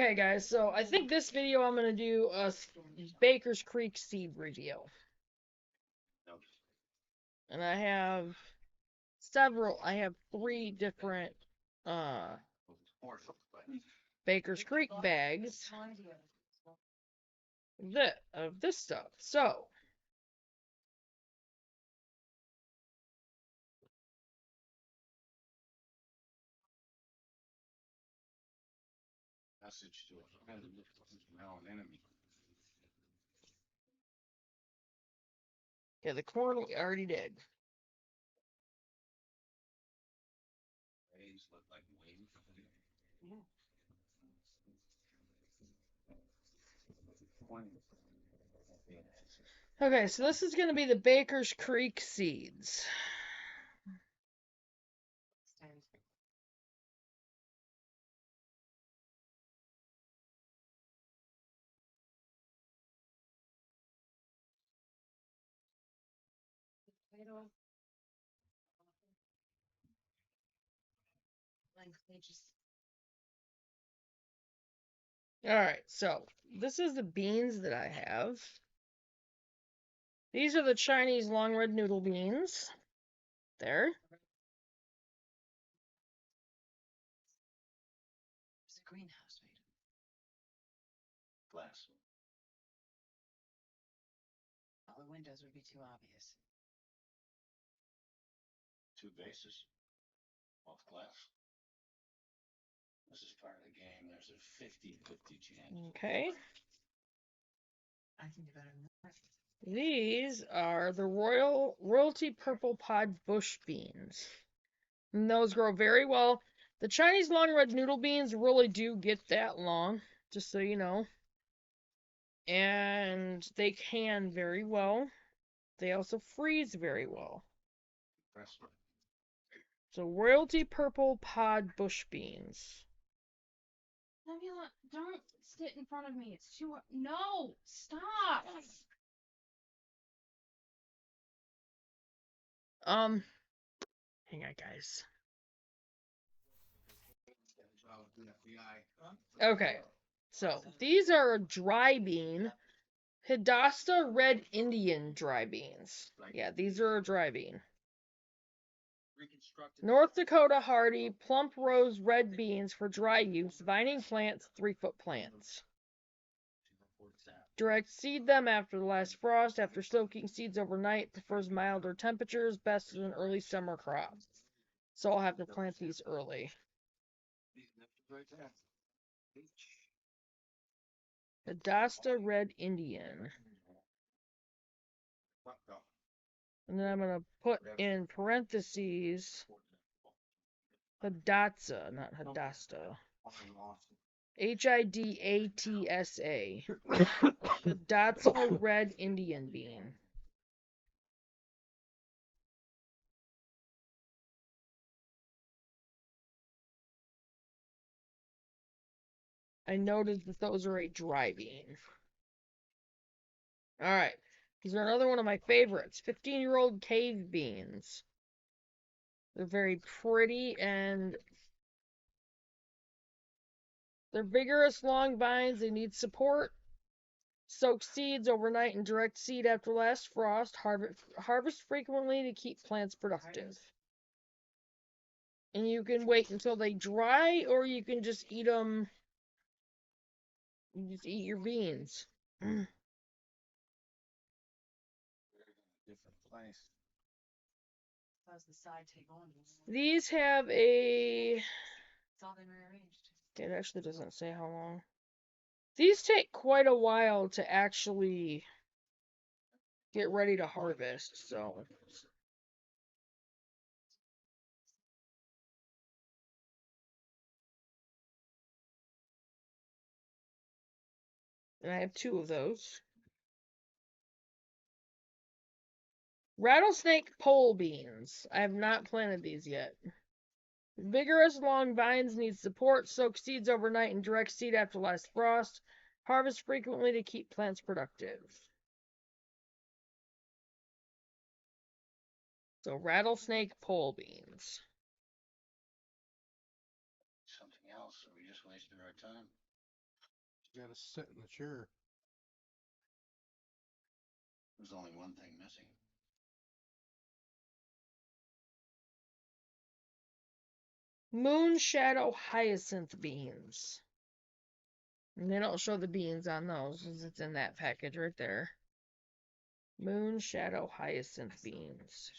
Okay, guys, so I think this video I'm going to do a Baker's Creek seed review. And I have three different Baker's Creek bags of this stuff. So, message to a friend who's now an enemy. yeah, the corn we already did. Waves look like waves. Okay, so this is going to be the Baker's Creek seeds. Alright, so this is the beans that I have. These are the Chinese long red noodle beans. There. It's a greenhouse made of Glass. all the windows would be too obvious. Two bases. Both glass. This is part of the game. There's a 50-50 chance. Okay. I can do better than that. These are the Royalty Purple Pod Bush beans. And those grow very well. The Chinese long red noodle beans really do get that long, just so you know. And they can very well. They also freeze very well. Impressive. So Royalty Purple Pod Bush beans. Nebula, don't sit in front of me. It's too. No! Stop! Hang on, guys. Okay, so these are dry bean. Hidasta Red Indian dry beans. Yeah, these are a dry bean. North Dakota Hardy Plump Rose red beans for dry use. Vining plants, 3-foot plants. Direct seed them after the last frost. After soaking seeds overnight. Prefers milder temperatures. Best as an early summer crop. So I'll have to plant these early. Hidasta Red Indian. And then I'm going to put in parentheses Hidatsa, not Hidasta. Hidatsa. Hidatsa Red Indian bean. I noticed that those are a dry bean. Alright. These are another one of my favorites. 15-year-old cave beans. They're very pretty and they're vigorous long vines. They need support. Soak seeds overnight and direct seed after last frost. Harvest frequently to keep plants productive. And you can wait until they dry, or you can just eat them. You just eat your beans. Different place. How's the side take on? These have a... It's all been rearranged. It actually doesn't say how long. These take quite a while to actually get ready to harvest, so... And I have 2 of those. Rattlesnake pole beans. I have not planted these yet. Vigorous long vines need support. Soak seeds overnight and direct seed after last frost. Harvest frequently to keep plants productive. So rattlesnake pole beans. Something else, or we just wasted our time? You gotta sit in the chair. There's only one thing missing. Moon Shadow Hyacinth beans. And they don't show the beans on those, as it's in that package right there. Moon Shadow Hyacinth beans.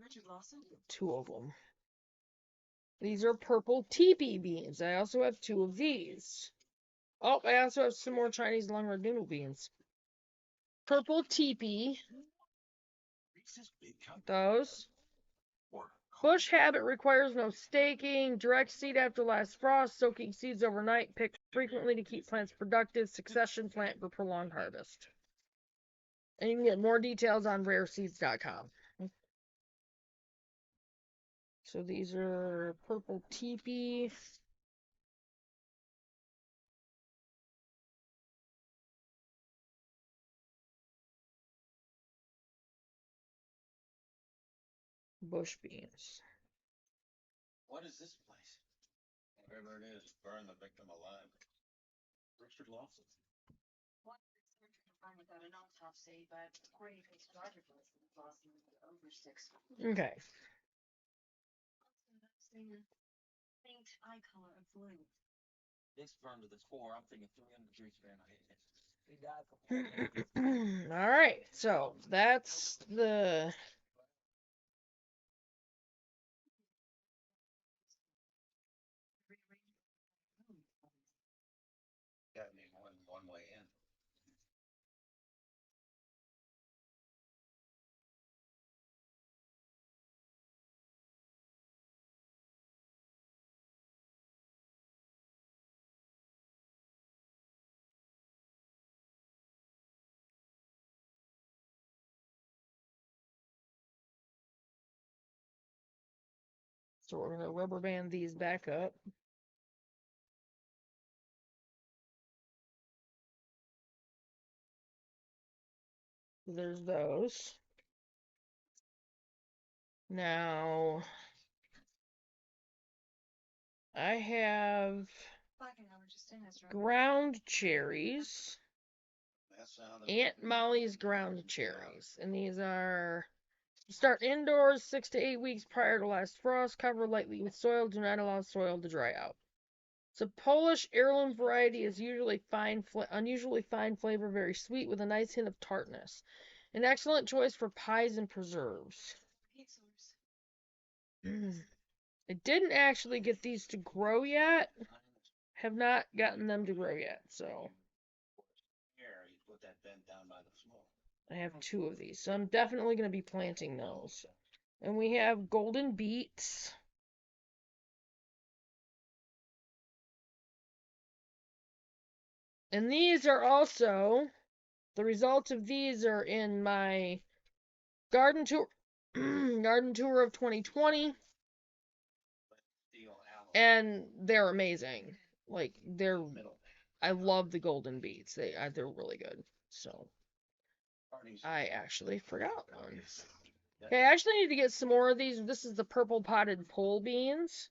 Richard Lawson? 2 of them. These are purple teepee beans. I also have 2 of these. Oh, I also have some more Chinese long red noodle beans. Purple teepee. Those. Bush habit requires no staking. Direct seed after last frost. Soaking seeds overnight. Picked frequently to keep plants productive. Succession plant for prolonged harvest. And you can get more details on rareseeds.com. So these are purple teepee. Bush beans. What is this place? Whatever it is, burn the victim alive. Richard Lawson. One researcher confirmed without an autopsy, but according to his driver's license, Lawson was over 6. Okay. Noticing a faint eye color of blue. This burned to the core. I'm thinking 300 degrees Fahrenheit. He died from All right, so that's the Got me more than one way in. so we're gonna rubber band these back up. There's those. Now I have Black and yellow just in his room. ground cherries. That sound of Aunt Molly's ground cherries. And these are start indoors 6 to 8 weeks prior to last frost. Cover lightly with soil. Do not allow soil to dry out. It's a Polish heirloom variety. Is usually unusually fine flavor, very sweet with a nice hint of tartness. An excellent choice for pies and preserves. Heat source. I didn't actually get these to grow yet. Have not gotten them to grow yet, so here, you put that vent down by the smoke. I have 2 of these. So I'm definitely going to be planting those. And we have golden beets. And these are also, the results of these are in my garden tour of 2020. Steel alloy. And they're amazing. Like, Middle. I love the golden beets. They're really good. So Parties. I actually forgot one. Okay, I actually need to get some more of these. This is the purple potted pole beans.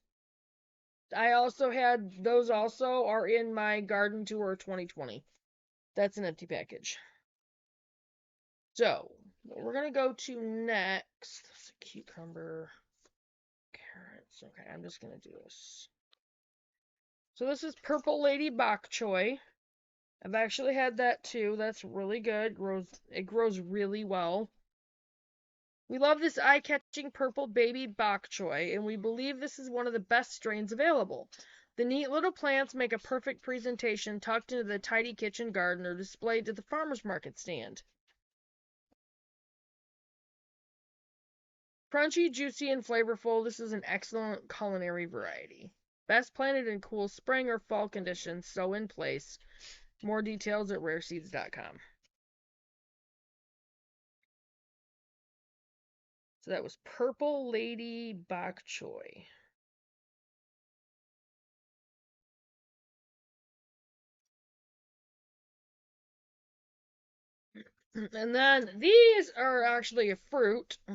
I also had those also are in my garden tour 2020. That's an empty package. So, what we're going to go to next. That's a cucumber, carrots. Okay, I'm just going to do this. So this is Purple Lady Bok Choy. I've actually had that too. That's really good. It grows really well. We love this eye-catching purple baby bok choy, and we believe this is one of the best strains available. The neat little plants make a perfect presentation tucked into the tidy kitchen garden or displayed to the farmer's market stand. Crunchy, juicy, and flavorful, this is an excellent culinary variety. Best planted in cool spring or fall conditions, so in place. More details at rareseeds.com. So that was Purple Lady Bok Choy. And then these are actually a fruit. I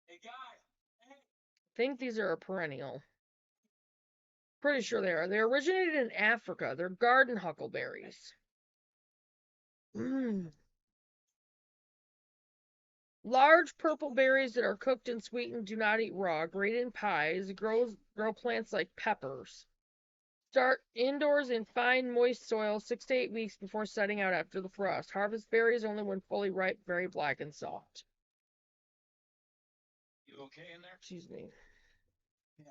Hey, guy. Hey. think these are a perennial. Pretty sure they are. They originated in Africa. They're garden huckleberries. Mm. Large purple berries that are cooked and sweetened, do not eat raw. Great in pies. Grow plants like peppers. Start indoors in fine, moist soil 6 to 8 weeks before setting out after the frost. Harvest berries only when fully ripe, very black and soft. You okay in there? Excuse me. Yeah.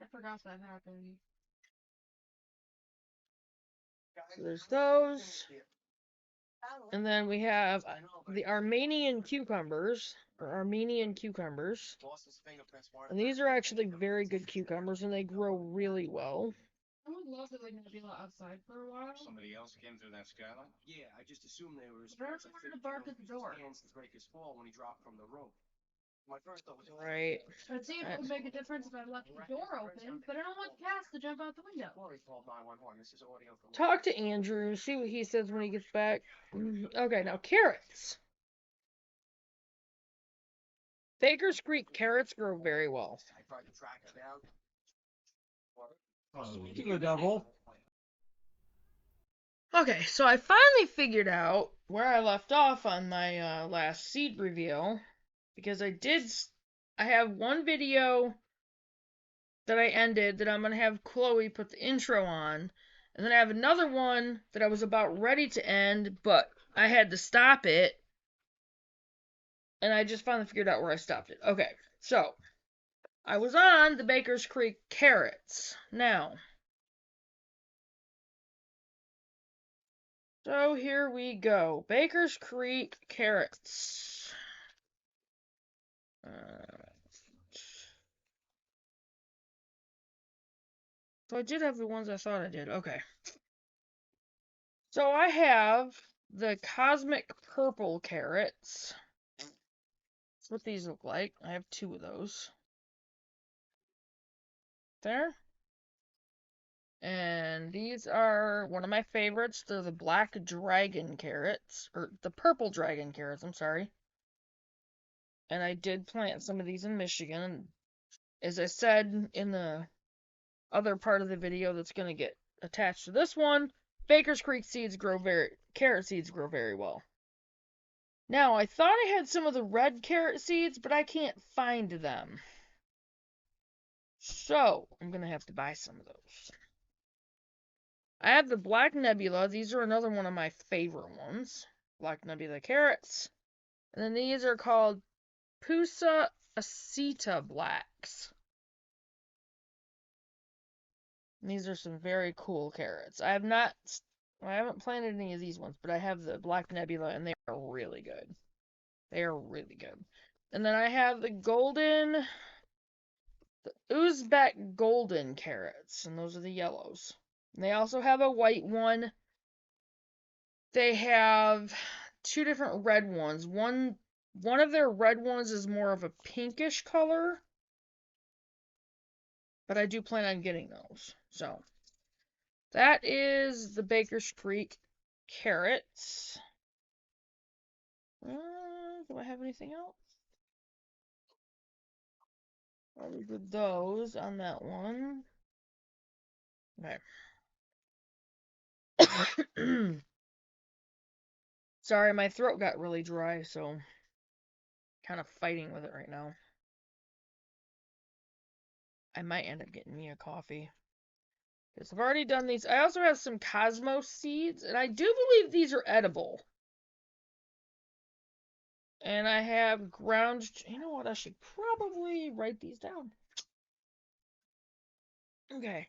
I forgot that happened. So there's those. And then we have the Armenian cucumbers, or Armenian cucumbers. And these are actually very good cucumbers, and they grow really well. I would love to leave Nebula outside for a while. Somebody else came through that skyline? Yeah, I just assumed they were. But I don't want to bark at the door. Hands to break his fall when he dropped from the rope. My first thought was. Right. I'd see if it would make a difference if I left the door open, but I don't want Cass to jump out the window. Corey called 911. This is audio from. Talk to Andrew, see what he says when he gets back. Okay, now carrots. Baker's Creek carrots grow very well. I tried to track it down. You devil. Okay, so I finally figured out where I left off on my last seed reveal, because I have one video that I ended that I'm going to have Chloe put the intro on, and then I have another one that I was about ready to end, but I had to stop it, and I just finally figured out where I stopped it. Okay, so I was on the Baker's Creek carrots. Now, so here we go. Baker's Creek carrots. So I did have the ones I thought I did. Okay. So I have the Cosmic Purple carrots. That's what these look like. I have 2 of those. There. And these are one of my favorites. They're the Black Dragon carrots. Or the Purple Dragon carrots, I'm sorry. And I did plant some of these in Michigan. As I said in the other part of the video that's going to get attached to this one, Baker's Creek carrot seeds grow very well. Now, I thought I had some of the red carrot seeds, but I can't find them. So, I'm going to have to buy some of those. I have the Black Nebula. These are another one of my favorite ones. Black Nebula carrots. And then these are called Pusa Aceta Blacks. And these are some very cool carrots. I haven't planted any of these ones, but I have the Black Nebula, and they are really good. They are really good. And then I have the Uzbek golden carrots, and those are the yellows. And they also have a white one. They have 2 different red ones. One of their red ones is more of a pinkish color, but I do plan on getting those. So, that is the Baker's Creek carrots. Do I have anything else? Probably did those on that one. Okay. Sorry, my throat got really dry, so kind of fighting with it right now. I might end up getting me a coffee. Because I've already done these. I also have some Cosmos seeds, and I do believe these are edible. And I have ground... You know what? I should probably write these down. Okay.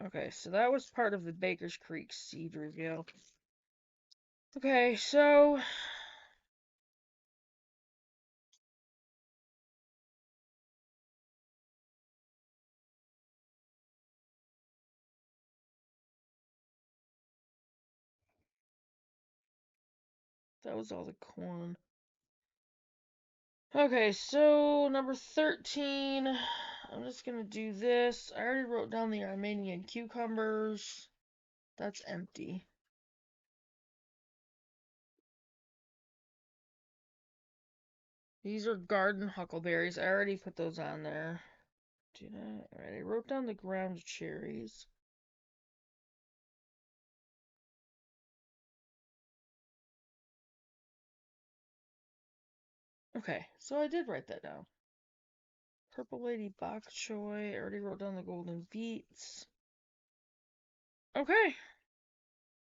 Okay, so that was part of the Baker's Creek seed reveal. Okay, so... That was all the corn. Okay, so number 13. I'm just gonna do this. I already wrote down the Armenian cucumbers. That's empty. These are garden huckleberries. I already put those on there. Did I? Alright, I wrote down the ground cherries. Okay, so I did write that down. Purple Lady Bok Choy. I already wrote down the golden beets. Okay.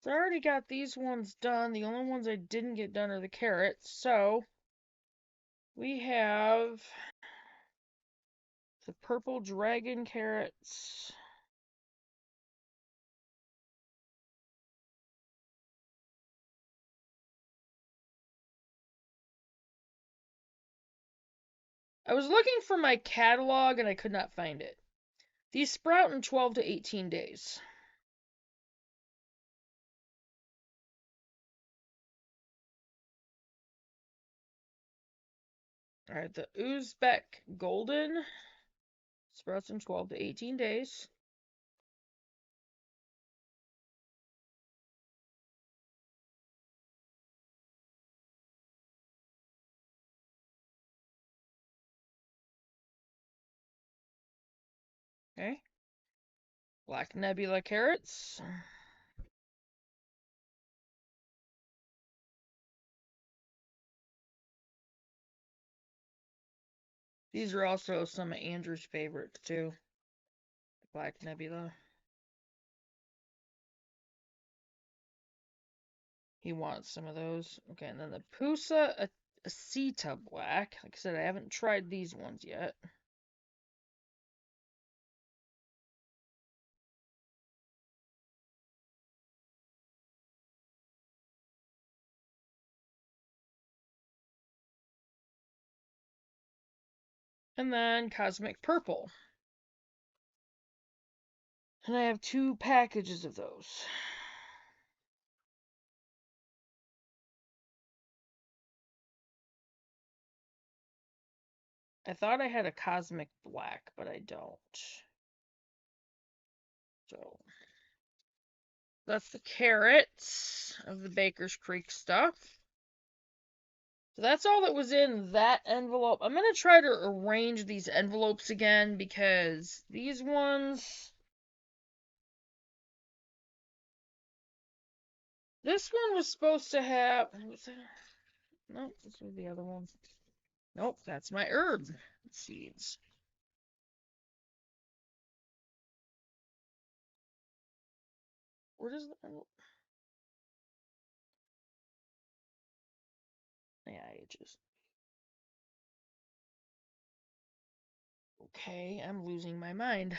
So I already got these ones done. The only ones I didn't get done are the carrots. So we have the purple dragon carrots. I was looking for my catalog and I could not find it. These sprout in 12 to 18 days. Alright, the Uzbek Golden sprouts in 12 to 18 days. Okay. Black Nebula carrots. These are also some of Andrew's favorites too. Black Nebula. He wants some of those. Okay, and then the Pusa Aceta Black. Like I said, I haven't tried these ones yet. And then Cosmic Purple. And I have 2 packages of those. I thought I had a Cosmic Black, but I don't. So, that's the carrots of the Baker's Creek stuff. So that's all that was in that envelope. I'm going to try to arrange these envelopes again because these ones... This one was supposed to have... Nope, this was the other one. Nope, that's my herb seeds. Where does the envelope... Yeah, it just... Okay, I'm losing my mind.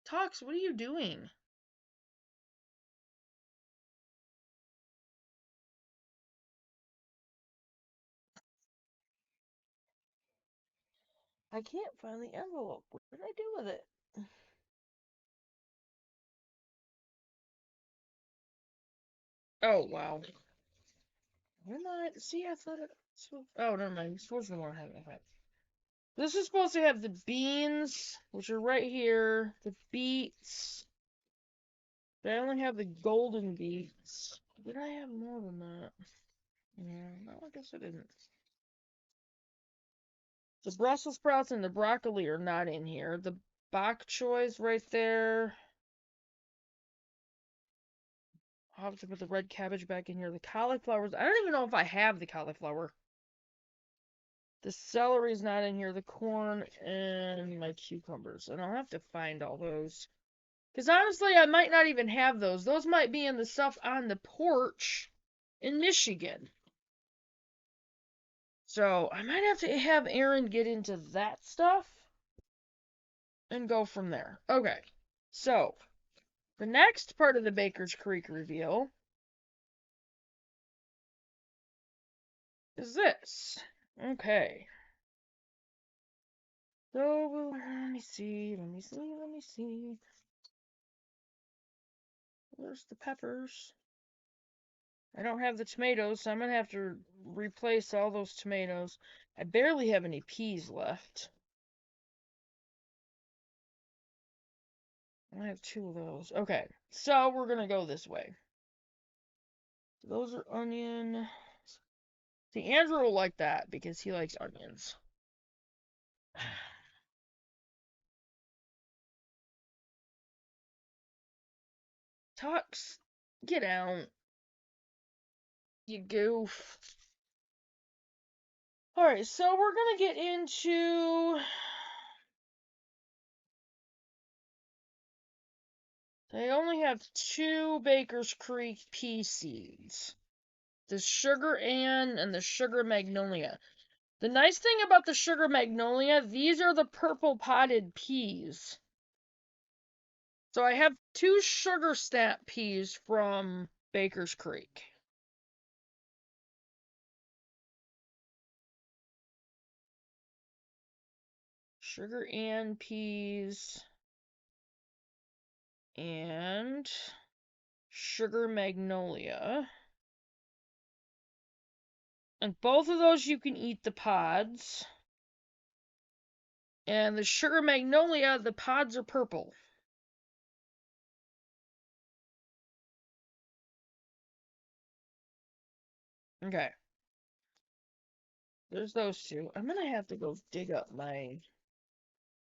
Tox, what are you doing? I can't find the envelope. What did I do with it? Oh, wow. Where am I? See, I thought it... Oh, never mind. It's supposed to more have it. This is supposed to have the beans, which are right here, the beets. But I only have the golden beets. Did I have more than that? Yeah, no, I guess I didn't. The Brussels sprouts and the broccoli are not in here. The bok choy's right there. I'll have to put the red cabbage back in here. The cauliflowers, I don't even know if I have the cauliflower. The celery's not in here. The corn and my cucumbers. And I'll have to find all those. Because honestly, I might not even have those. Those might be in the stuff on the porch in Michigan. So I might have to have Aaron get into that stuff and go from there. Okay. So the next part of the Baker's Creek reveal is this. Okay. So let me see. Where's the peppers? I don't have the tomatoes, so I'm gonna have to replace all those tomatoes. I barely have any peas left. I have 2 of those. Okay, so we're gonna go this way. Those are onion. See, Andrew will like that because he likes onions. Tux, get out. You goof. Alright, so we're gonna get into... They only have 2 Baker's Creek pea seeds. The Sugar Ann and the Sugar Magnolia. The nice thing about the Sugar Magnolia, these are the purple potted peas. So I have 2 Sugar Snap peas from Baker's Creek. Sugar Ann peas and Sugar Magnolia. And both of those you can eat the pods. And the Sugar Magnolia, the pods are purple. Okay. There's those 2. I'm gonna have to go dig up my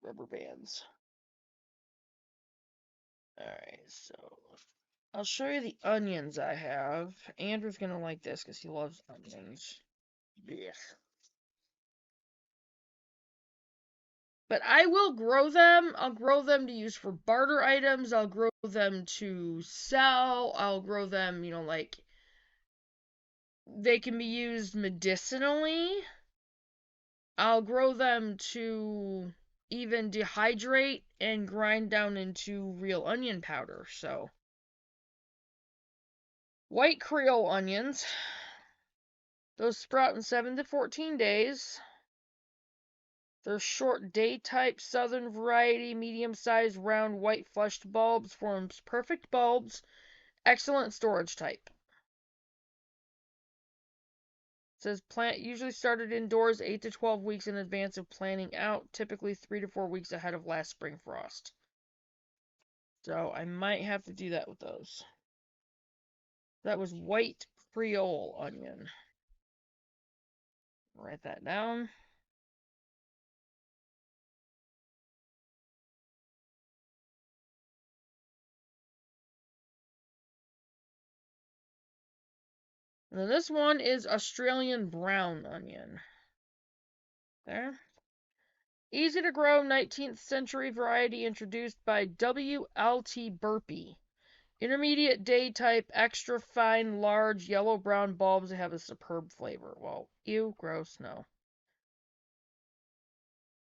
rubber bands. Alright, so I'll show you the onions I have. Andrew's gonna like this because he loves onions. Yeah. But I will grow them. I'll grow them to use for barter items. I'll grow them to sell. I'll grow them, like, they can be used medicinally. I'll grow them to even dehydrate and grind down into real onion powder, so. White Creole onions. Those sprout in 7 to 14 days. They're short day-type southern variety, medium-sized round white fleshed bulbs, forms perfect bulbs, excellent storage type. It says plant usually started indoors 8 to 12 weeks in advance of planting out, typically 3 to 4 weeks ahead of last spring frost. So I might have to do that with those. That was white Creole onion. Write that down. And then this one is Australian brown onion. There. Easy to grow 19th century variety introduced by W.L.T. Burpee. Intermediate day type, extra fine, large, yellow-brown bulbs that have a superb flavor. Well, ew, gross, no.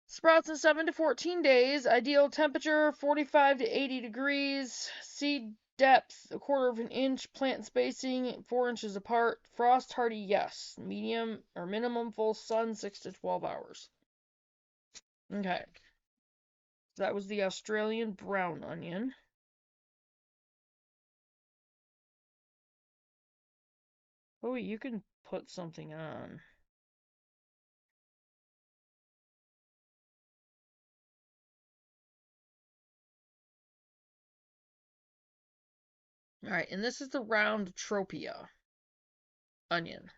Sprouts in 7 to 14 days. Ideal temperature 45 to 80 degrees. Seed depth 1/4 inch. Plant spacing 4 inches apart. Frost hardy, yes. Medium or minimum full sun 6 to 12 hours. Okay. So that was the Australian brown onion. Oh, you can put something on. Alright, and this is the round Tropea onion.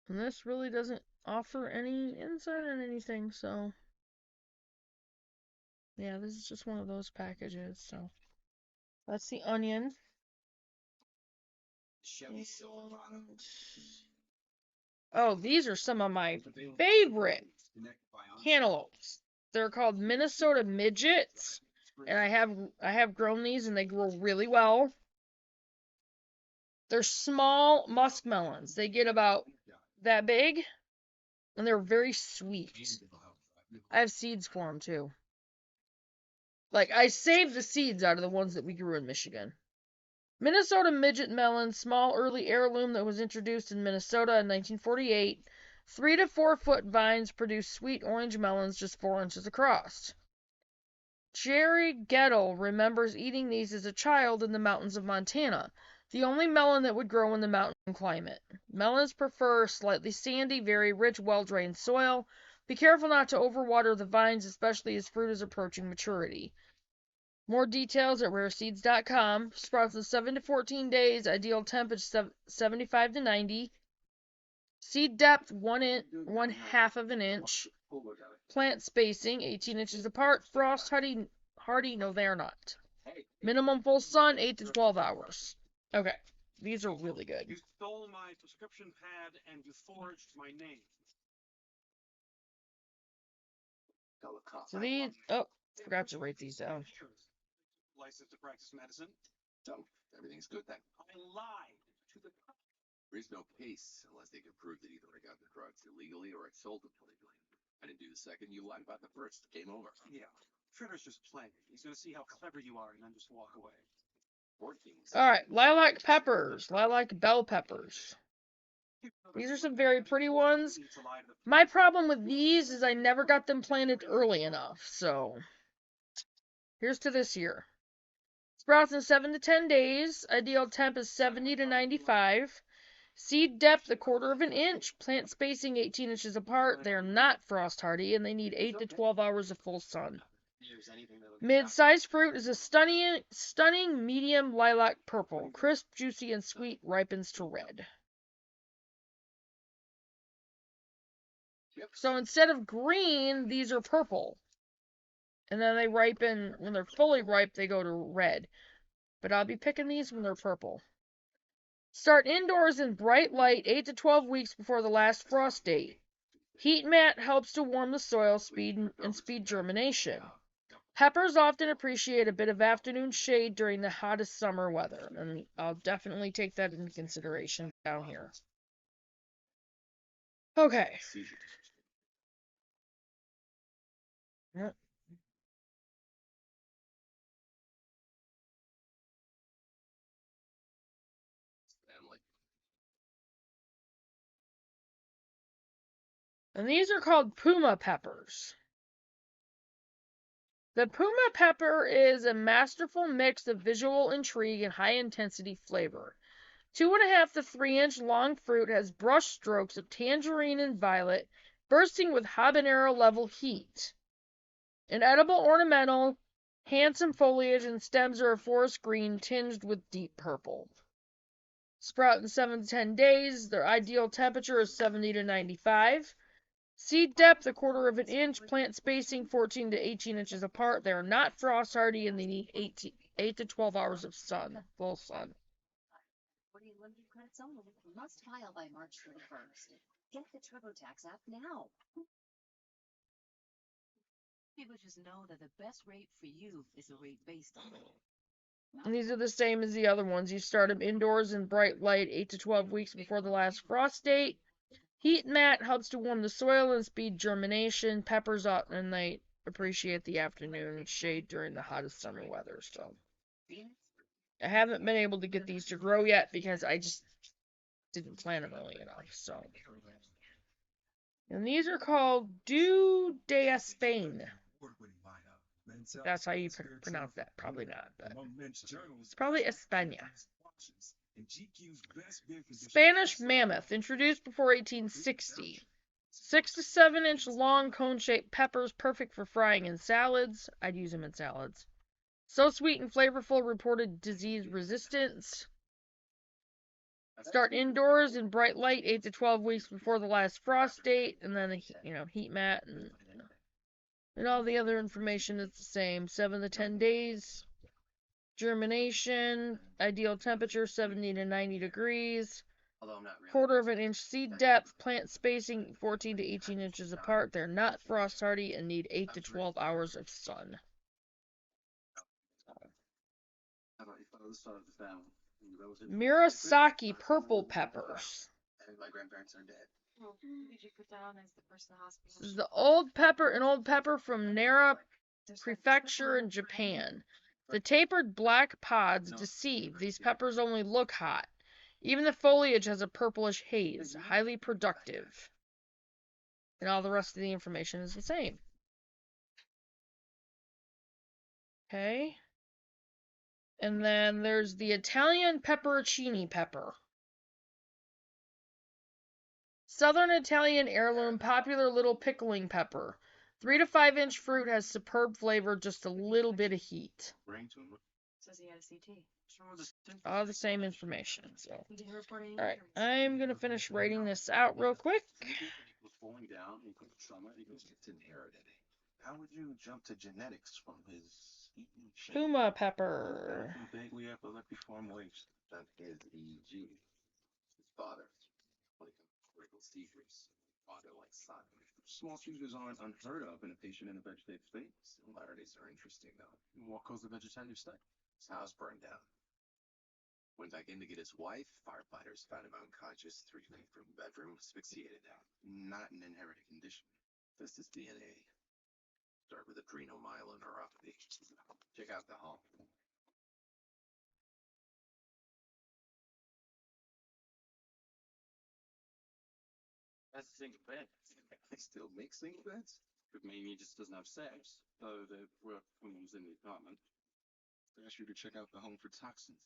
And this really doesn't offer any insight on anything, so. Yeah, this is just one of those packages, so. That's the onion. Oh, these are some of my favorite cantaloupes. They're called Minnesota Midgets, and I have grown these and they grow really well. They're small muskmelons. They get about that big, and they're very sweet. I have seeds for them too. Like, I saved the seeds out of the ones that we grew in Michigan. Minnesota Midget melon, small early heirloom that was introduced in Minnesota in 1948. 3 to 4 foot vines produce sweet orange melons just 4 inches across. Jerry Gettle remembers eating these as a child in the mountains of Montana, the only melon that would grow in the mountain climate. Melons prefer slightly sandy, very rich, well-drained soil. Be careful not to overwater the vines, especially as fruit is approaching maturity. More details at rareseeds.com. Sprouts in 7 to 14 days. Ideal temperature 75 to 90. Seed depth 1/2 of an inch. Plant spacing 18 inches apart. Frost hardy, no they are not. Minimum full sun 8 to 12 hours. Okay, these are really good. You stole my prescription pad and you forged my name. So these, oh, forgot to write these down. License to practice medicine. So, everything's good then. I lied to the cop. There is no case unless they can prove that either I got the drugs illegally or I sold them illegally. I didn't do the second, you lied about the first. Game over. Yeah. Tritter's just playing. He's gonna see how clever you are and then just walk away. Alright, lilac peppers. Lilac bell peppers. These are some very pretty ones. My problem with these is I never got them planted early enough, so here's to this year. Sprouts in 7 to 10 days. Ideal temp is 70 to 95. Seed depth 1/4 of an inch. Plant spacing 18 inches apart. They are not frost hardy and they need 8 to 12 hours of full sun. Mid-sized fruit is a stunning medium lilac purple. Crisp, juicy, and sweet, ripens to red. So instead of green, these are purple. And then they ripen, when they're fully ripe, they go to red. But I'll be picking these when they're purple. Start indoors in bright light 8 to 12 weeks before the last frost date. Heat mat helps to warm the soil speed germination. Peppers often appreciate a bit of afternoon shade during the hottest summer weather, and I'll definitely take that into consideration down here. Okay. Yep. And these are called Puma peppers. The Puma pepper is a masterful mix of visual intrigue and high-intensity flavor. 2.5 to 3-inch long fruit has brush strokes of tangerine and violet, bursting with habanero-level heat. An edible ornamental, handsome foliage and stems are a forest green tinged with deep purple. Sprout in 7 to 10 days. Their ideal temperature is 70 to 95. Seed depth 1/4 of an inch. Plant spacing 14 to 18 inches apart. They are not frost hardy and they need 8 to 12 hours of sun, full sun. 40 limited credits only. Must file by March 31st. Get the TurboTax app now. People just know that the best rate for you is a rate based on it. And these are the same as the other ones. You start them indoors in bright light 8 to 12 weeks before the last frost date. Heat mat helps to warm the soil and speed germination. Peppers out and they appreciate the afternoon shade during the hottest summer weather. So I haven't been able to get these to grow yet because I just didn't plant them early enough. So, and these are called Dew de Spain. That's how you pronounce that. Probably not, but it's probably España. Spanish mammoth, introduced before 1860. 6 to 7 inch long cone-shaped peppers, perfect for frying in salads. I'd use them in salads. So sweet and flavorful, reported disease resistance. Start indoors in bright light 8 to 12 weeks before the last frost date, and then heat mat and all the other information is the same. 7 to 10 days. Germination, ideal temperature 70 to 90 degrees. 1/4 of an inch seed depth, plant spacing 14 to 18 inches apart. They're not frost hardy and need 8 to 12 hours of sun. Murasaki purple peppers. My grandparents are dead. Did you put that on as the first in the hospital? This is an old pepper from Nara Prefecture in Japan. The tapered black pods deceive. These peppers only look hot. Even the foliage has a purplish haze. Highly productive. And all the rest of the information is the same. Okay. And then there's the Italian pepperoncini pepper. Southern Italian heirloom, popular little pickling pepper. 3 to 5 inch fruit, has superb flavor, just a little bit of heat. Brain tumor. Says he had a CT. All the same information. So, He didn't report any all right, injuries. I'm gonna finish writing this out real quick. Anything that equals falling down equals trauma equals it's inherited. How would you jump to genetics from his eating shape? Puma pepper. Vaguely epileptiform waves. That is E.G. His father. Critical seizures. Father like son. Small seizures aren't unheard of in a patient in a vegetative state. Similarities are interesting though. What caused the vegetative state? His house burned down. Went back in to get his wife. Firefighters found him unconscious 3 feet from the bedroom, asphyxiated out. Not an inherited condition. This is DNA. Start with adrenomyeloneuropathy. Check out the home. That's a single bed. They still make single beds? Could mean he just doesn't have sex, though there were when he was in the apartment. They asked you to check out the home for toxins.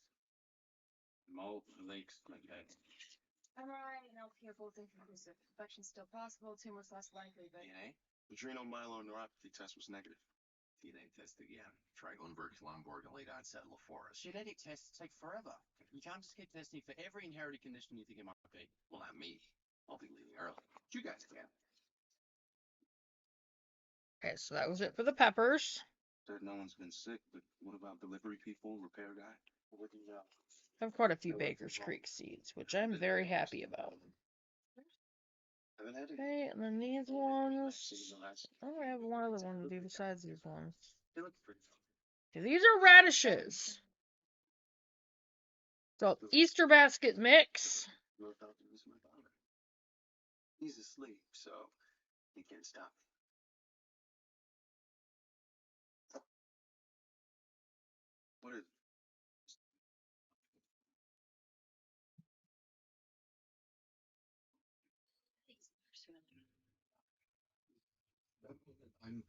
Mold, leaks, like that. MRI and LP are both inconclusive. Infection's still possible, tumor's less likely, but DNA? Adrenomyeloneuropathy test was negative. DNA test again. Triglenberg, Lomborg, and late onset LaForest. Genetic tests take forever. You can't just keep testing for every inherited condition you think it might be. Well, not me. I'll be leaving early. But you guys can. Okay, so that was it for the peppers. Said no one's been sick, but what about delivery people, repair guy? What do you know? I have quite a few Baker's Creek seeds, which I'm very happy about. Haven't had it. Okay, and then these ones. Oh, I have one other one to do besides these ones. They look pretty. Okay, these are radishes. So, Easter basket mix. Your doctor is my father. He's asleep, so he can't stop me. What is I'm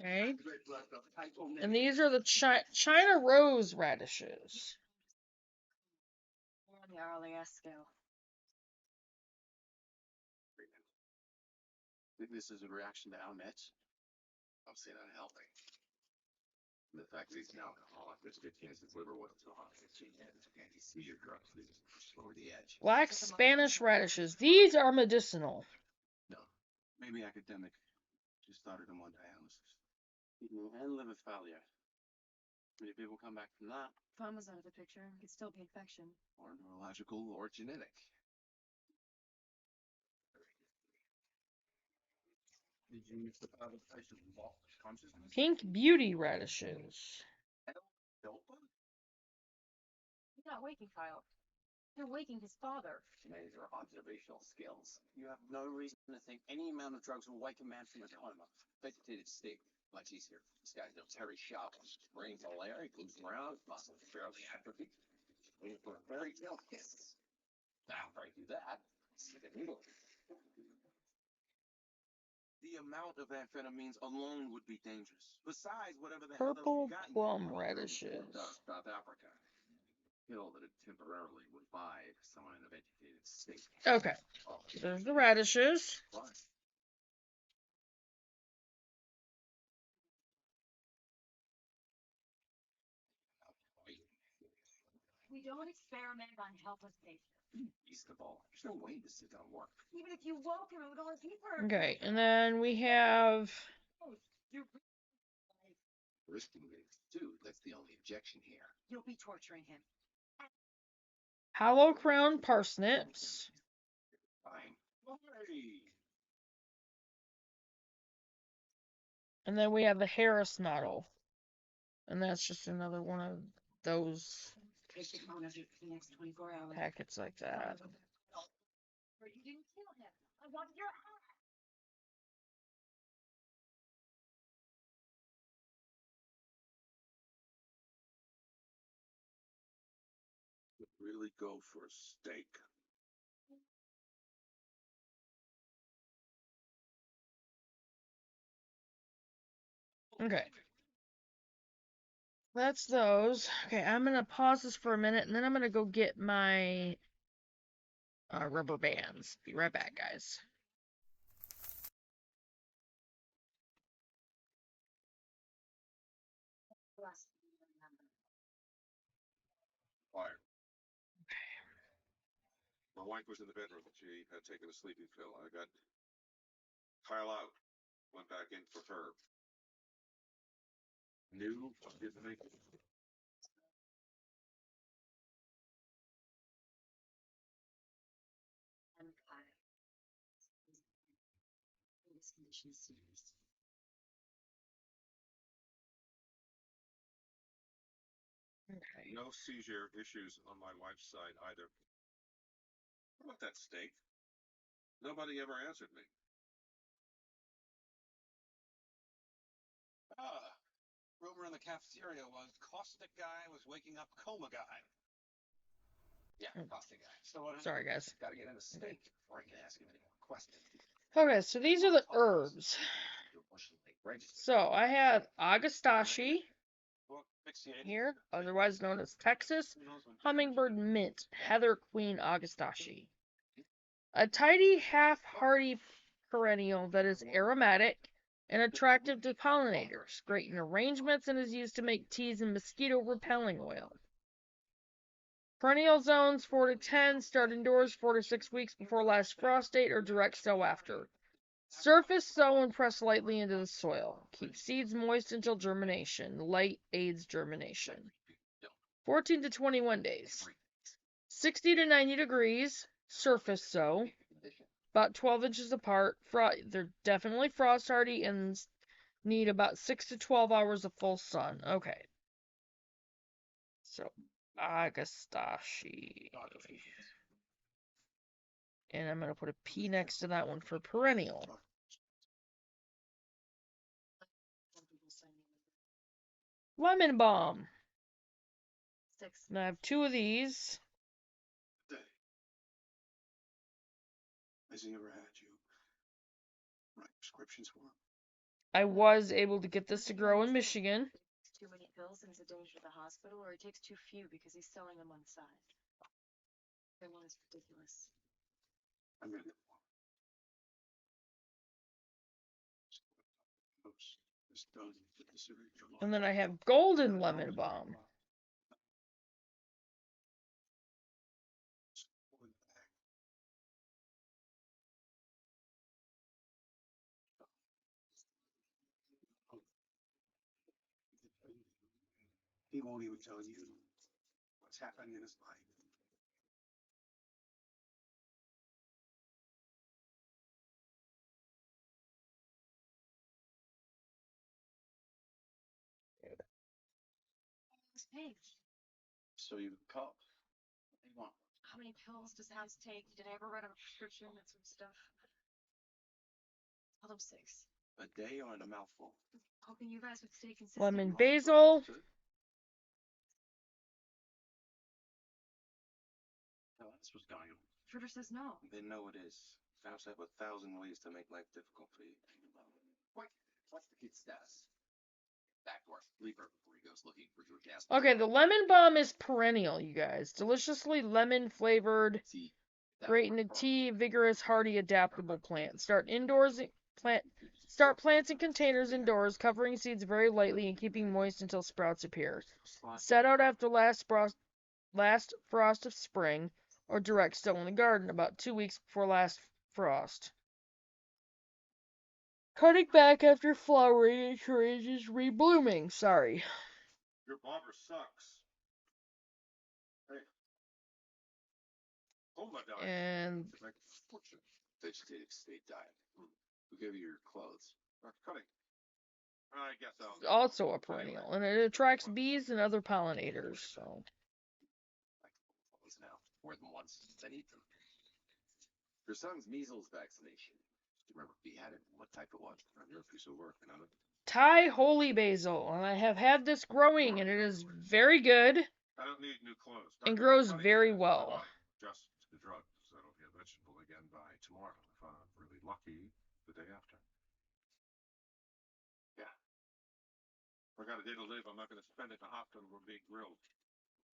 Okay. And these are the China Rose radishes. we're on the RLAS scale. think this is a reaction to our meds. I'll say not helping. The fact that he's an alcoholic, there's a good chance his liver wasn't so hot. Anti-seizure drugs lower the edge. Black Spanish radishes. These are medicinal. No, maybe academic. Just started him on dialysis. Kidney and liver failure. Many people come back from that. Pharma's out of the picture. It could still be infection. Or neurological or genetic. Did you use the powder patient lost consciousness? Pink beauty radishes. He's not waking, Kyle. You're waking his father. These are observational skills. You have no reason to think any amount of drugs will wake a man from a coma. Vegetated state, much easier. This guy's no Terry Shop. Brain malaria, moves around, muscles fairly atrophy. Waiting for a fairy tale kiss. Now, if I do that, see the needle. The amount of amphetamines alone would be dangerous. Besides, whatever the hell Purple else you got in plum there. radishes. South Africa. Pill that had temporarily revived someone in a vegetated state. Okay, Oh, there's the radishes. fine. We don't experiment on helpless patients. East the ball. There's no way this is gonna work. Even if you woke him, it would only be for Okay, and then we have Risking it. Dude, that's the only objection here. You'll be torturing him. hollow crown parsnips. Fine. And then we have the Harris model. And that's just another one of those Patient monitored for the next 24 hours. packets like that. Or you didn't kill him. I wanted your hat. Really go for a steak. Okay. That's those. Okay, I'm gonna pause this for a minute, and then I'm gonna go get my rubber bands. Be right back, guys. Fire. My wife was in the bedroom. She had taken a sleeping pill. I got Kyle out. Went back in for Herb. New, didn't make it. This condition is serious. Okay. No seizure issues on my wife's side either. What about that steak? Nobody ever answered me. Rumor in the cafeteria was Caustic guy was waking up Coma guy. Yeah, Caustic guy. So what? Sorry, guys. Gotta get in a steak before I can ask him any more questions. Okay, so these are the herbs. So I have Agastache Well, asphyxiated. here, otherwise known as Texas Who knows when- Hummingbird Mint, Heather Queen Agastache. A tidy, half-hardy perennial that is aromatic and attractive to pollinators, great in arrangements, and is used to make teas and mosquito-repelling oil. Perennial zones 4 to 10, start indoors 4 to 6 weeks before last frost date or direct sow after. Surface sow and press lightly into the soil. Keep seeds moist until germination. Light aids germination. 14 to 21 days. 60 to 90 degrees, surface sow. About 12 inches apart. They're definitely frost hardy and need about 6 to 12 hours of full sun. Okay. So, Agastache. And I'm going to put a P next to that one for perennial. Lemon balm. 6. And I have 2 of these. Has he ever had you write prescriptions for him? I was able to get this to grow in Michigan. Too many pills and it's a danger to the hospital, or he takes too few because he's selling them on the side. That one is ridiculous. I read it. It's done with the syringe. And then I have golden lemon balm. He won't even tell you what's happening in his life. Hey, So you call. What do you want? how many pills does House take? Did I ever write a prescription? That sort of stuff. Tell them 6. A day or in a mouthful? Hoping you guys would stay consistent. Lemon basil. No, that's what's going on. Trevor says no. They know it is. Faust have 1,000 ways to make life difficult for you. What's the kid's status? Back to our sleeper before he goes looking for your gas. Okay, the lemon balm is perennial, you guys. Deliciously lemon flavored. See, Great in a tea, vigorous, hardy, adaptable plant. Start plants in containers indoors, covering seeds very lightly and keeping moist until sprouts appear. Set out after last frost of spring, or direct sow in the garden about 2 weeks before last frost. Cutting back after flowering encourages reblooming. Sorry. Your barber sucks. Hey. Hold my diet. And like fortunate vegetative state diet. Who gave you your clothes? Cutting. I guess I'll. also a perennial, and it attracts bees and other pollinators. So. Like clothes now. Wear them once, then eat them. Your son's measles vaccination. Do you remember if he had it? What type it was? I'm your piece of work, you know? Thai holy basil, and I have had this growing, and it is very good I don't need new clothes. and Dr. grows Cutting very says well. just the drugs. That'll be a vegetable again by tomorrow. If I'm really lucky, the day after. Yeah. I got a day to live. I'm not going to spend it in a hospital or being grilled.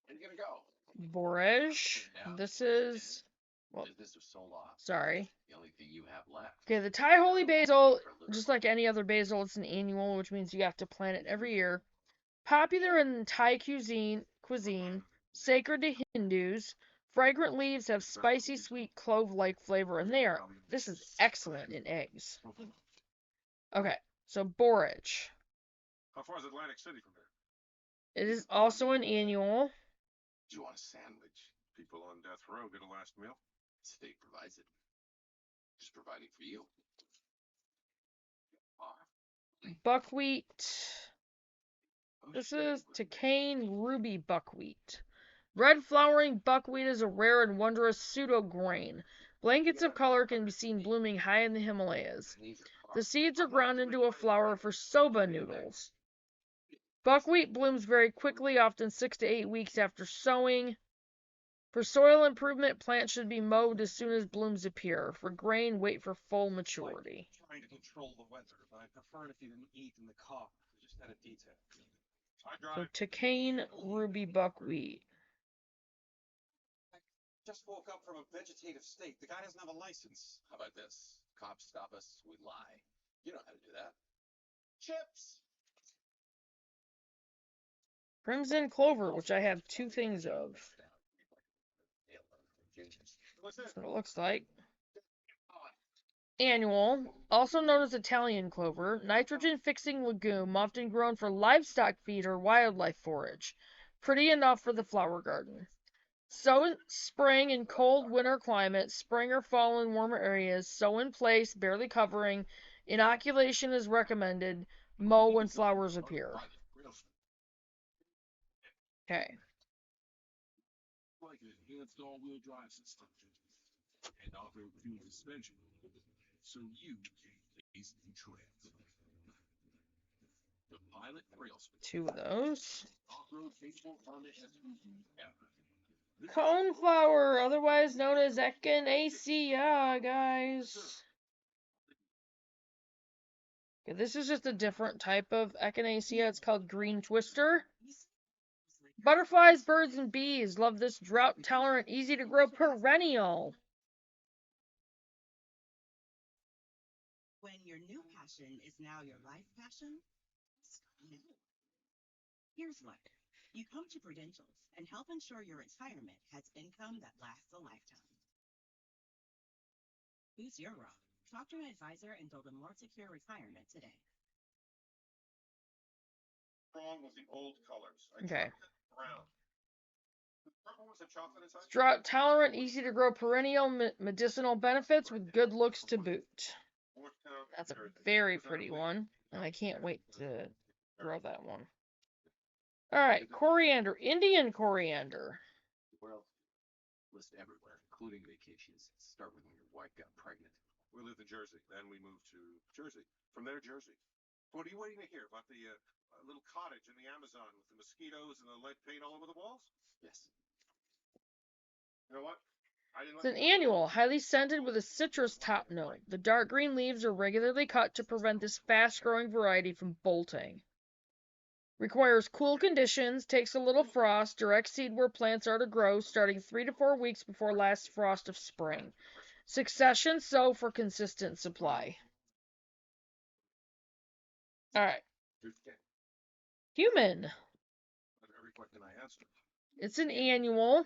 Where you gonna go? Borage. This is, well, Business was sold off. sorry. The only thing you have left. Okay, the Thai holy basil, just like any other basil, it's an annual, which means you have to plant it every year. Popular in Thai cuisine, sacred to Hindus, fragrant leaves have spicy, sweet, clove-like flavor, and this is excellent in eggs. Okay, so borage. How far is Atlantic City from here? It is also an annual. Do you want a sandwich? People on death row get a last meal. State provides it. Just providing for you. Buckwheat. This is Takane ruby buckwheat. Red flowering buckwheat is a rare and wondrous pseudo grain. Blankets of color can be seen blooming high in the Himalayas. The seeds are ground into a flour for soba noodles. Buckwheat blooms very quickly, often 6 to 8 weeks after sowing. For soil improvement, plants should be mowed as soon as blooms appear. For grain, wait for full maturity. Trying to control the weather, but I prefer it if you didn't eat in the car. Just had a detail. I So drive. Takane ruby buckwheat. Just woke up from a vegetative state. The guy doesn't have a license. How about this? Cops stop us, we lie. You know how to do that. Chips. Crimson clover, which I have 2 things of. What's this? That's what it looks like. Annual, also known as Italian clover, nitrogen-fixing legume, often grown for livestock feed or wildlife forage. Pretty enough for the flower garden. Sow in spring in cold winter climates, spring or fall in warmer areas. Sow in place, barely covering. Inoculation is recommended. Mow when flowers appear. Okay. Like an enhanced all-wheel drive system and off-road fuel suspension, so you can easily trans. The Pilot Railspeed, 2 of those. off-road capable Honda SUV ever. Coneflower, otherwise known as Echinacea, guys. Okay, this is just a different type of Echinacea. It's called green twister. Butterflies, birds, and bees love this drought-tolerant, easy-to-grow perennial. When your new passion is now your life passion, no. Here's what. You come to Prudentials and help ensure your retirement has income that lasts a lifetime. Who's your rock? Talk to an advisor and build a more secure retirement today. Wrong with the old colors. Okay. Brown. Purple was a chocolate inside? Drought tolerant, easy to grow perennial, medicinal benefits with good looks to boot. That's a very pretty one, and I can't wait to grow that one. Alright, coriander, Indian coriander. Where else? List everywhere, including vacations. Start with when your wife got pregnant. We lived in Jersey, then we moved to Jersey. From there, Jersey. What are you waiting to hear about the little cottage in the Amazon with the mosquitoes and the lead paint all over the walls? Yes. You know what? I didn't It's an annual, highly scented with a citrus top note. The dark green leaves are regularly cut to prevent this fast-growing variety from bolting. Requires cool conditions, takes a little frost, direct seed where plants are to grow, starting 3 to 4 weeks before last frost of spring. Succession sow for consistent supply. Alright. Cumin. Every question I answer. It's an annual.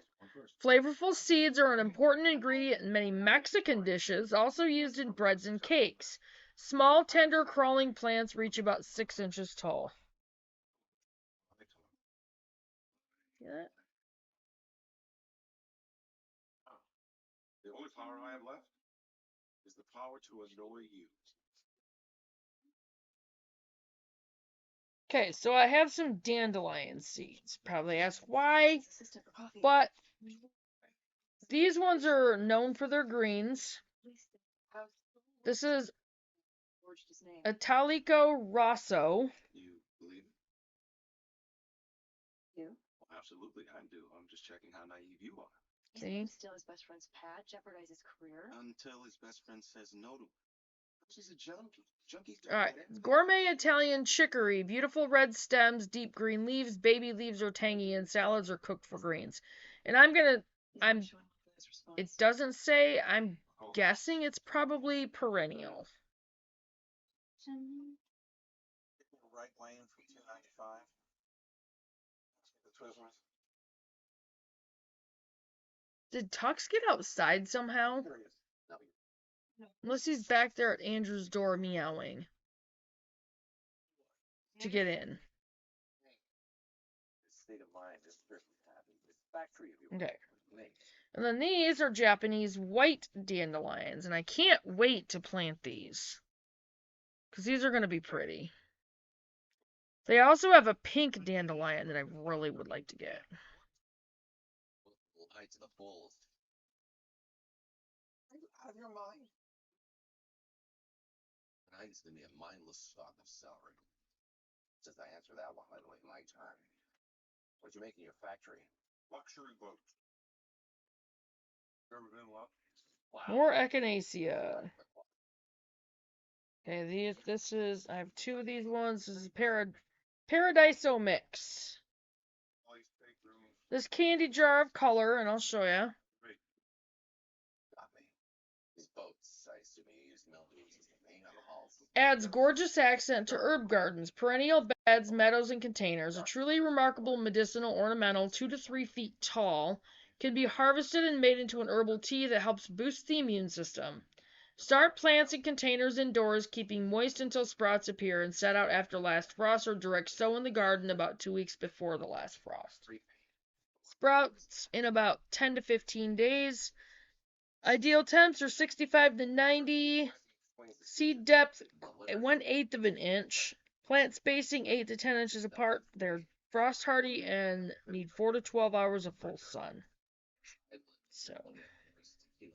Flavorful seeds are an important ingredient in many Mexican dishes, also used in breads and cakes. Small, tender, crawling plants reach about 6 inches tall. Yeah. The only power I have left is the power to annoy you. Okay, so I have some dandelion seeds. Probably ask why, but these ones are known for their greens. This is Italico Rosso. You believe it? You? Well, absolutely, I do. I'm just checking how naive you are. He's gonna steal his best friend's pad, jeopardize his career. Until his best friend says no to him. She's a junkie. Junkies don't Alright, get it. gourmet Italian chicory, beautiful red stems, deep green leaves, baby leaves are tangy, and salads are cooked for greens. And I'm He's I'm, not showing up with his response. it doesn't say, I'm guessing it's probably perennial. Right lane for 295. The Twizzlers. Did Tux get outside somehow? Curious. No. Unless he's back there at Andrew's door meowing to get in. This state of mind is certainly happy. This factory of yours Okay. was made. And then these are Japanese white dandelions, and I can't wait to plant these. Because these are going to be pretty. They also have a pink dandelion that I really would like to get. Lie to the bulls. Are you out of your mind? Tonight is going to be a mindless stalk of celery. Since I answer that one, by the way, my turn. What'd you make in your factory? Luxury boat. Ever been luck? Wow. More echinacea. Okay, this is, I have two of these ones. This is Paradiso Mix. Place, take room. This candy jar of color, and I'll show you. Got me. These boats, I assume you use milkweeds as the main alcohols. Adds gorgeous accent to herb gardens, perennial beds, meadows, and containers. A truly remarkable medicinal ornamental, 2 to 3 feet tall, can be harvested and made into an herbal tea that helps boost the immune system. Start plants in containers indoors, keeping moist until sprouts appear, and set out after last frost or direct sow in the garden about 2 weeks before the last frost. Sprouts in about 10 to 15 days. Ideal temps are 65 to 90. Seed depth 1/8 of an inch. Plant spacing 8 to 10 inches apart. They're frost hardy and need 4 to 12 hours of full sun. So. The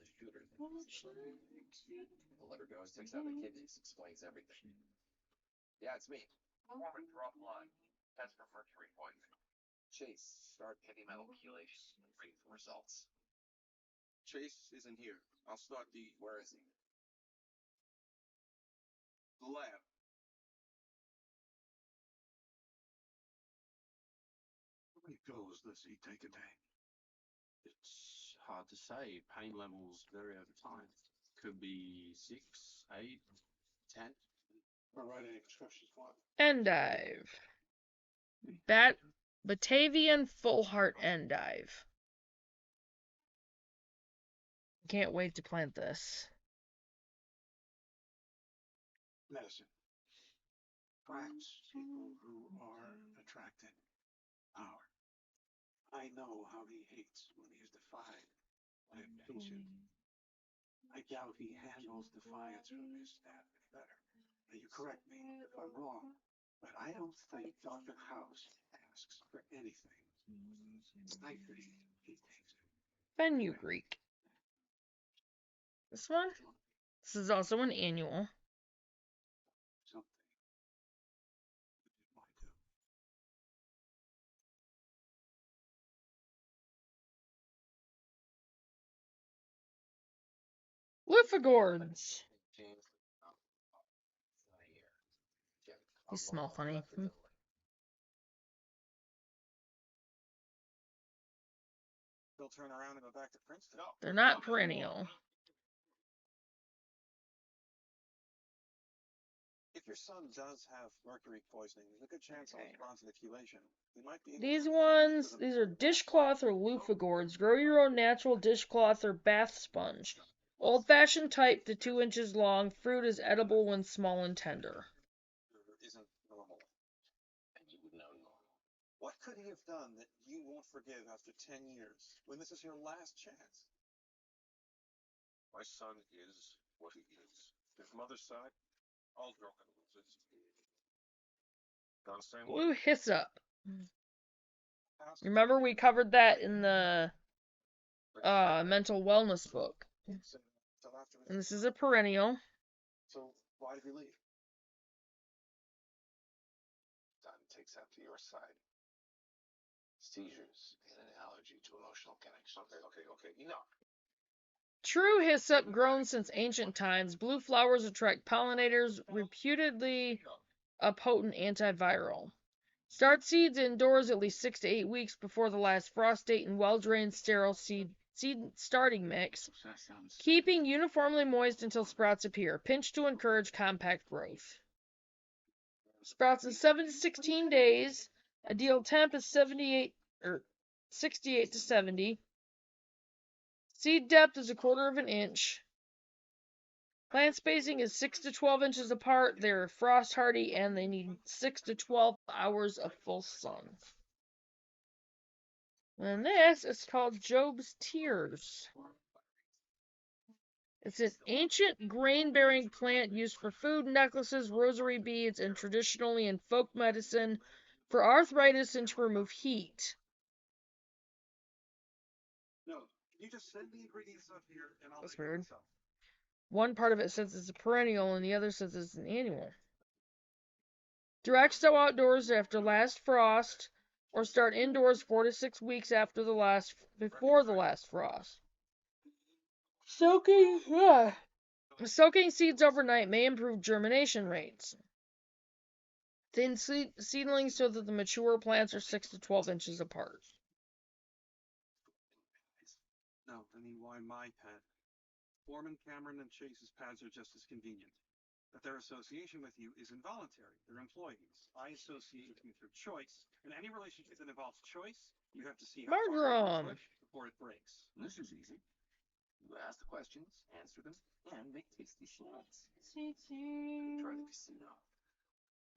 liver goes, takes out the kidneys, explains everything. Yeah, it's me. Foreman, drop line. Test for mercury poisoning. Chase, start heavy metal chelation. Wait for results. Chase isn't here. I'll start the. Where is he? The lab. How many pills does he take a day? It's hard to say. Pain levels vary over time. Could be 6, 8, 10. Or write any prescriptions for it. Endive. Batavian Full Heart Endive. Can't wait to plant this. Medicine. Attracts people who are attracted. Power. I know how he hates when he is defied by a patient. I doubt he handles defiance from his staff any better. Now you correct me if I'm wrong, but I don't think Dr. House asks for anything. I think he takes it. Fenugreek. This one? This is also an annual. Something might do. Lufagords. These smell funny. They'll turn around and go back to Princeton. They're not perennial. If your son does have mercury poisoning, there's a good chance he'll respond to the chelation. He might be. These ones, these are dishcloth or Lufagords. Grow your own natural dishcloth or bath sponge. Old-fashioned type to 2 inches long. Fruit is edible when small and tender. Isn't normal. And you would know normal. What could he have done that you won't forgive after 10 years, when this is your last chance? My son is what he is. His mother's side, all drunken losers. Understand? Blue hyssop. Remember we covered that in the mental wellness book. And this is a perennial. So why did he leave? Son takes after your side. Seizures and an allergy to emotional connection. Okay, enough. True hyssop, grown since ancient times, blue flowers attract pollinators, reputedly a potent antiviral. Start seeds indoors at least 6 to 8 weeks before the last frost date in well-drained, sterile seed starting mix, That sounds. keeping uniformly moist until sprouts appear. Pinch to encourage compact growth. Sprouts in 7 to 16 days. Ideal temp is 68 to 70. Seed depth is 1/4 of an inch. Plant spacing is 6 to 12 inches apart. They're frost hardy and they need 6 to 12 hours of full sun. And this is called Job's Tears. It's an ancient grain-bearing plant used for food, necklaces, rosary beads, and traditionally in folk medicine for arthritis and to remove heat. No, you just send the ingredients up here and I'll That's make it weird. myself. One part of it says it's a perennial and the other says it's an annual. Direct sow outdoors after last frost or start indoors 4 to 6 weeks before the last frost. Soaking seeds overnight may improve germination rates. Thin seedlings so that the mature plants are 6 to 12 inches apart. No, I mean, why my pet? Foreman, Cameron, and Chase's pads are just as convenient. But their association with you is involuntary. They're employees. I associate with you through choice. In any relationship that involves choice, you have to see how far you Marjoram. can push before it breaks. This is easy. You ask the questions, answer them, and make tasty snacks. Try the casino.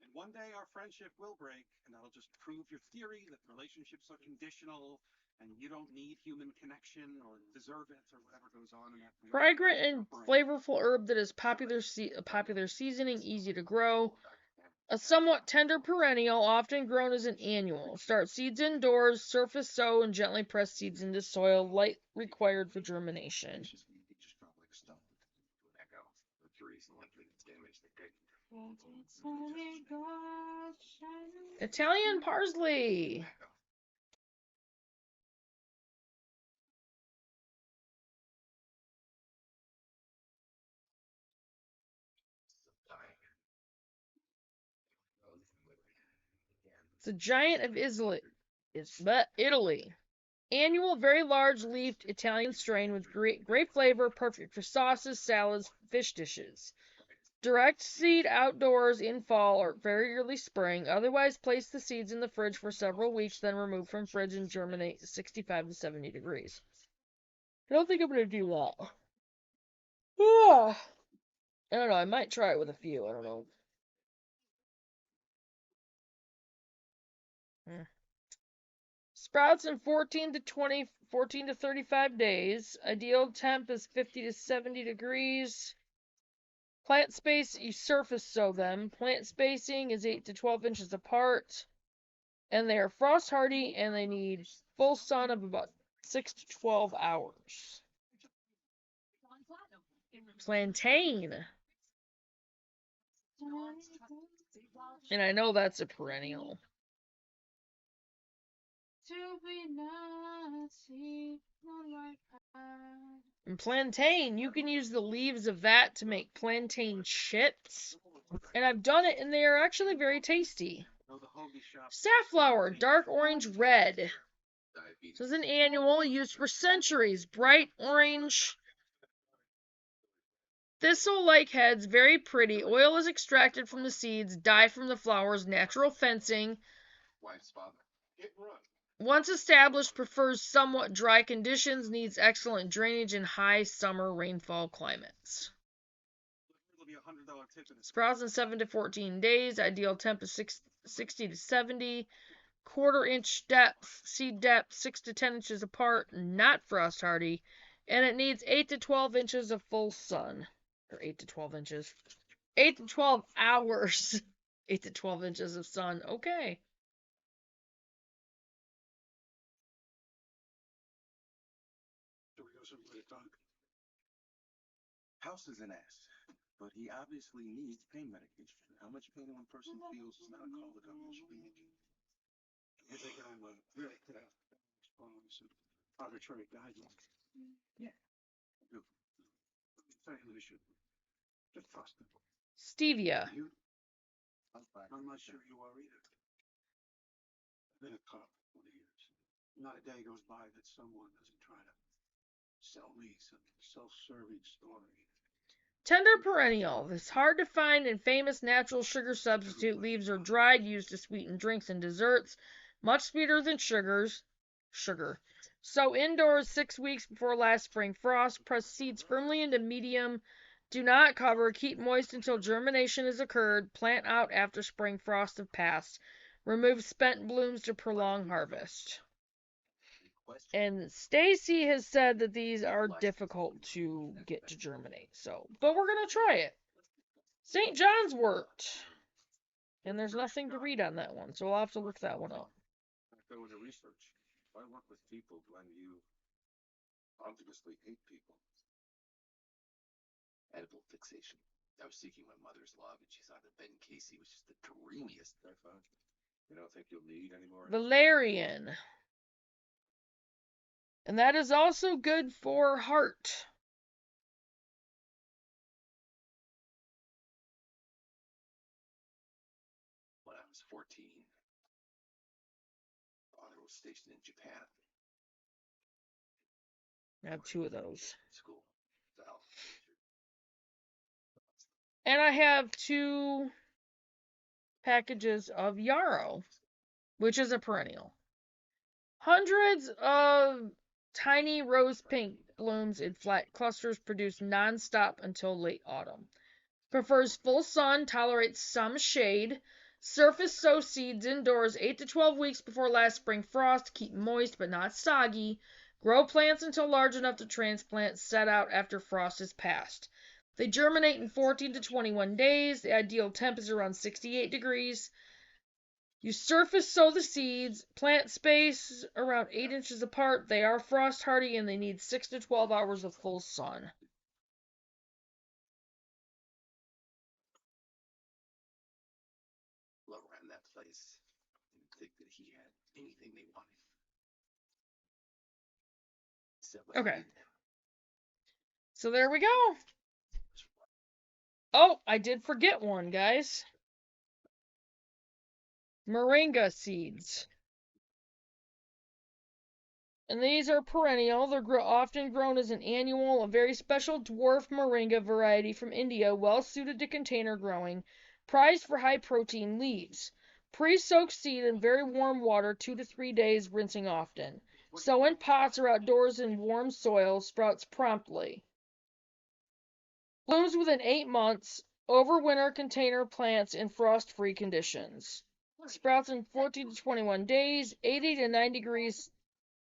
And one day our friendship will break, and that'll just prove your theory that relationships are conditional, and you don't need human connection or deserve it or whatever goes on in that. Fragrant and flavorful herb that is popular seasoning, easy to grow. A somewhat tender perennial, often grown as an annual. Start seeds indoors, surface sow, and gently press seeds into soil. Light required for germination. Just drop like a stone to an echo. The trees and likely to damage the cake. Italian parsley. It's a giant of Italy. Annual, very large leafed Italian strain with great flavor, perfect for sauces, salads, fish dishes. Direct seed outdoors in fall or very early spring. Otherwise, place the seeds in the fridge for several weeks, then remove from fridge and germinate 65 to 70 degrees. I don't think I'm going to do that. I don't know. I might try it with a few. I don't know. Sprouts in 14 to 35 days. Ideal temp is 50 to 70 degrees. Plant space, you surface sow them. Plant spacing is 8 to 12 inches apart. And they are frost hardy and they need full sun of about 6 to 12 hours. Plantain. And I know that's a perennial. And plantain, you can use the leaves of that to make plantain chips. And I've done it and they are actually very tasty. Safflower, dark orange red. This is an annual used for centuries. Bright orange. Thistle-like heads, very pretty. Oil is extracted from the seeds, dye from the flowers, natural fencing. Wife's father. Hit and run. Once established, prefers somewhat dry conditions, needs excellent drainage in high summer rainfall climates. Sprouts in 7 to 14 days. Ideal temp is 60 to 70. 1/4 inch depth, seed depth 6 to 10 inches apart, not frost hardy. And it needs 8 to 12 inches of full sun. Or 8 to 12 inches. 8 to 12 hours. 8 to 12 inches of sun. Okay. House is an ass, but he obviously needs pain medication. How much pain one person feels is not a call the government should be making. You think I'm really response and arbitrary guidelines? Yeah. saying they should. Just trust them. Stevia. You? I'm not sure you are either. I've been a cop for 20 years. Not a day goes by that someone doesn't try to sell me some self-serving story. Tender perennial. This hard to find and famous natural sugar substitute. Leaves are dried, used to sweeten drinks and desserts. Much sweeter than sugar. Sow indoors 6 weeks before last spring frost. Press seeds firmly into medium. Do not cover. Keep moist until germination has occurred. Plant out after spring frosts have passed. Remove spent blooms to prolong harvest. And Stacy has said that these are difficult to get to germinate. So, but we're going to try it. St. John's worked. And there's nothing to read on that one, so we'll have to look that one up. I go into research. I work with people when you obviously hate people. Edible fixation. I was seeking my mother's love, and she thought that Ben Casey was just the dreamiest I found. You don't think you'll need any more? Valerian. And that is also good for heart. When I was 14, father was stationed in Japan. I have 2 of those. School. So, And I have 2 packages of yarrow, which is a perennial. Hundreds of tiny rose pink blooms in flat clusters produce non-stop until late autumn. Prefers full sun, tolerates some shade. Surface sow seeds indoors 8 to 12 weeks before last spring frost. Keep moist but not soggy. Grow plants until large enough to transplant. Set out after frost has passed. They germinate in 14 to 21 days. The ideal temp is around 68 degrees. You surface sow the seeds, plant space around 8 inches apart. They are frost hardy and they need 6 to 12 hours of full sun. Love ran that place. Didn't think that he had anything they wanted. Okay. So there we go. Oh, I did forget one, guys. Moringa seeds. And these are perennial. They're often grown as an annual, a very special dwarf moringa variety from India, well suited to container growing, prized for high protein leaves. Pre-soak seed in very warm water 2 to 3 days, rinsing often. Sow in pots or outdoors in warm soil, sprouts promptly. Blooms within 8 months, overwinter container plants in frost-free conditions. Sprouts in 14 to 21 days, 80 to 90 degrees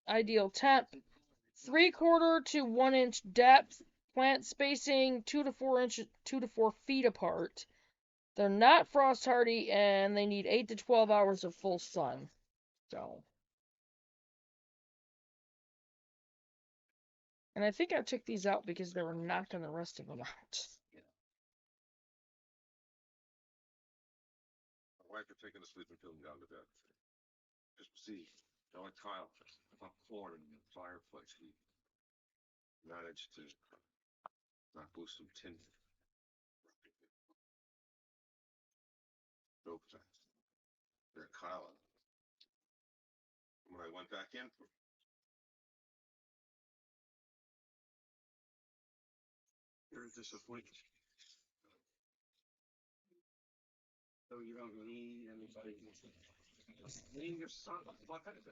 ideal temp, 3/4 to 1 inch depth, plant spacing 2 to 4 feet apart. They're not frost hardy and they need 8 to 12 hours of full sun. So, and I think I took these out because they were knocking the rest of them out. My wife had taken a sleeping pill and gone to bed. Just see, like Kyle, about corn in the fireplace, he managed to knock loose some tin. Dope fast. There, Kyle. When I went back in, You're disappointed. So you don't need anybody. blame your son. What kind of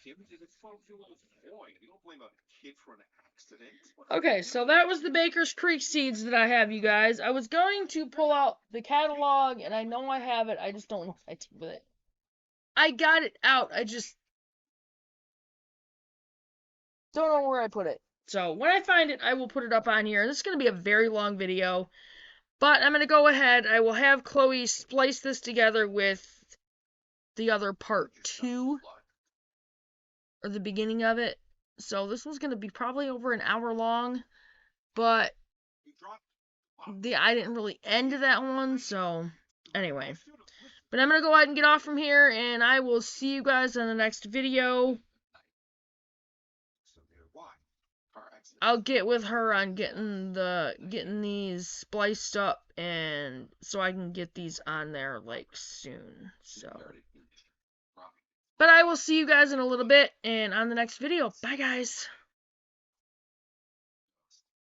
him is a 12-year-old boy. You don't blame a kid for an accident. Okay, so that was the Baker's Creek seeds that I have, you guys. I was going to pull out the catalog, and I know I have it. I just don't know what I did with it. I got it out. I just don't know where I put it. So when I find it, I will put it up on here. This is going to be a very long video, but I'm going to go ahead. I will have Chloe splice this together with the other part 2, or the beginning of it. So this one's going to be probably over an hour long, but I didn't really end that one, so anyway. But I'm going to go ahead and get off from here, and I will see you guys in the next video. Why? Car accident. I'll get with her on getting these spliced up, and so I can get these on there like soon. So, but I will see you guys in a little bit and on the next video. Bye guys.